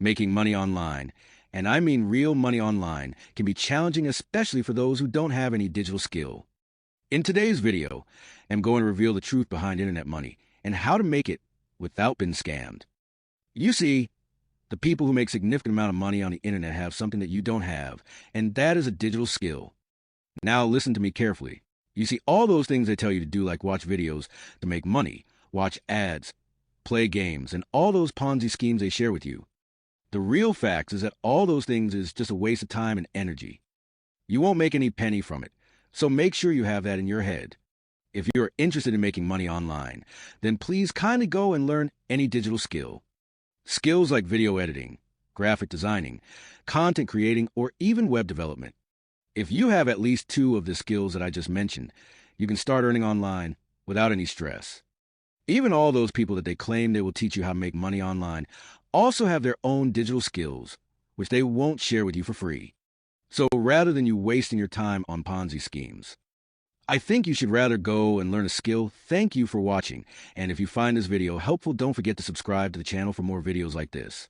Making money online, and I mean real money online, can be challenging, especially for those who don't have any digital skill. In today's video, I'm going to reveal the truth behind internet money and how to make it without being scammed. You see, the people who make significant amount of money on the internet have something that you don't have, and that is a digital skill. Now listen to me carefully. You see, all those things they tell you to do, like watch videos to make money, watch ads, play games, and all those Ponzi schemes they share with you. The real fact is that all those things is just a waste of time and energy. You won't make any penny from it, so make sure you have that in your head. If you're interested in making money online, then please kindly go and learn any digital skill. Skills like video editing, graphic designing, content creating, or even web development. If you have at least 2 of the skills that I just mentioned, you can start earning online without any stress. Even all those people that they claim they will teach you how to make money online also have their own digital skills, which they won't share with you for free. So rather than you wasting your time on Ponzi schemes, I think you should rather go and learn a skill. Thank you for watching, and if you find this video helpful, don't forget to subscribe to the channel for more videos like this.